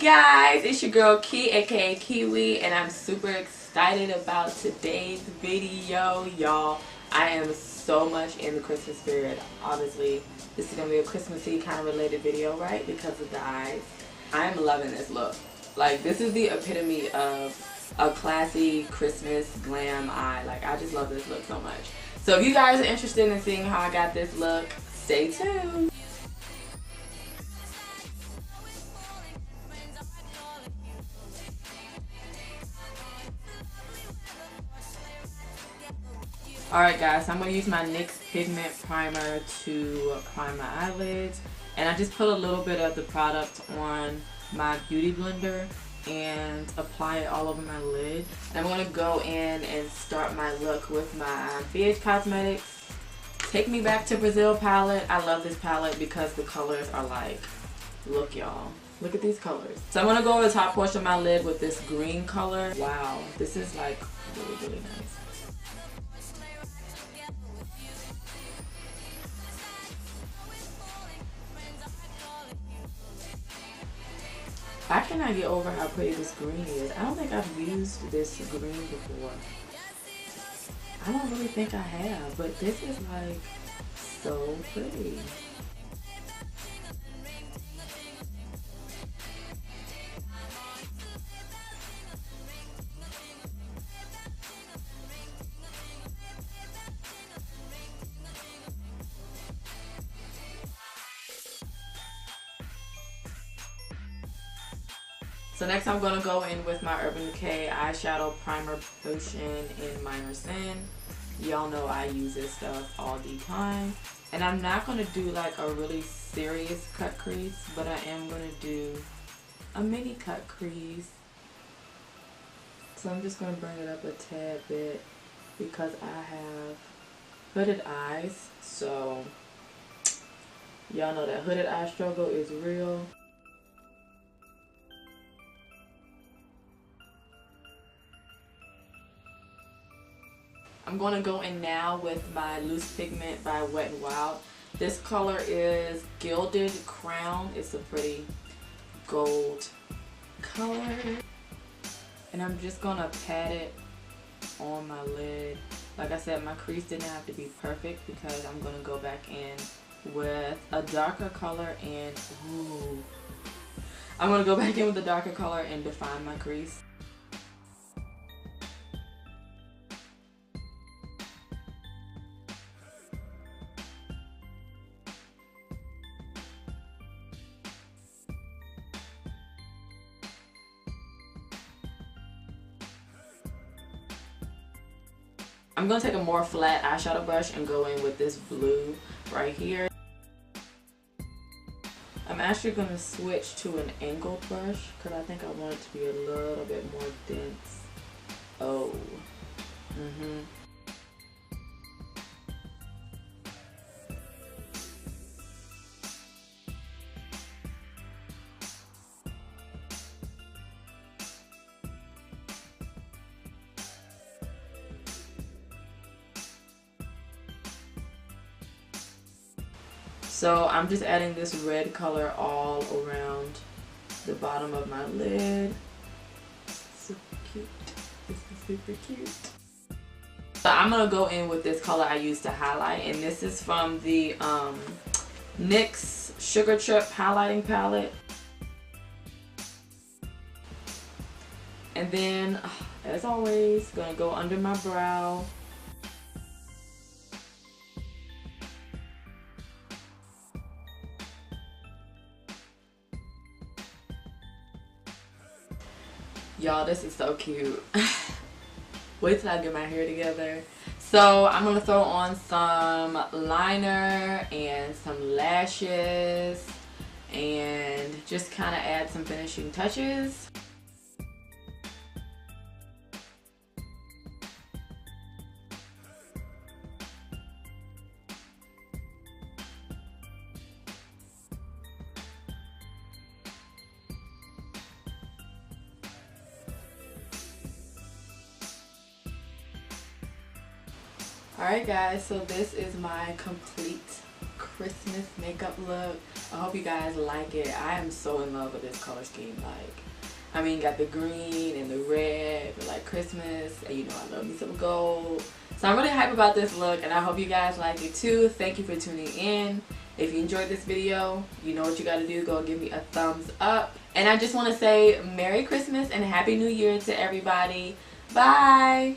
guys, it's your girl Key, aka Kiwi, and I'm super excited about today's video, y'all. I am so much in the Christmas spirit. Obviously, this is gonna be a Christmassy kind of related video, right? Because of the eyes. I'm loving this look. Like, this is the epitome of a classy Christmas glam eye. Like, I just love this look so much. So if you guys are interested in seeing how I got this look, stay tuned. Alright guys, so I'm going to use my NYX Pigment Primer to prime my eyelids. And I just put a little bit of the product on my beauty blender and apply it all over my lid. And I'm going to go in and start my look with my BH Cosmetics Take Me Back to Brazil palette. I love this palette because the colors are like, look y'all. Look at these colors. So I'm going to go over the top portion of my lid with this green color. Wow, this is like really, really nice. I cannot get over how pretty this green is. I don't think I've used this green before. I don't really think I have, but this is like so pretty. So next I'm going to go in with my Urban Decay Eyeshadow Primer Potion in Minor Sin. Y'all know I use this stuff all the time. And I'm not going to do like a really serious cut crease, but I am going to do a mini cut crease. So I'm just going to bring it up a tad bit because I have hooded eyes. So y'all know that hooded eye struggle is real. I'm going to go in now with my Loose Pigment by Wet n Wild. This color is Gilded Crown. It's a pretty gold color. And I'm just going to pat it on my lid. Like I said, my crease didn't have to be perfect because I'm going to go back in with a darker color and ooh. I'm going to go back in with a darker color and define my crease. I'm going to take a more flat eyeshadow brush and go in with this blue right here. I'm actually going to switch to an angled brush because I think I want it to be a little bit more dense. Oh. So I'm just adding this red color all around the bottom of my lid. Super cute. This is super cute. So I'm going to go in with this color I used to highlight. And this is from the NYX Sugar Trip highlighting palette. And then, as always, going to go under my brow. Y'all, this is so cute. Wait till I get my hair together. So I'm going to throw on some liner and some lashes and just kind of add some finishing touches. Alright guys, so this is my complete Christmas makeup look. I hope you guys like it. I am so in love with this color scheme. Like, I mean, got the green and the red, but like Christmas, and you know I love me some gold. So I'm really hyped about this look, and I hope you guys like it too. Thank you for tuning in. If you enjoyed this video, you know what you gotta do. Go give me a thumbs up. And I just want to say Merry Christmas and Happy New Year to everybody. Bye!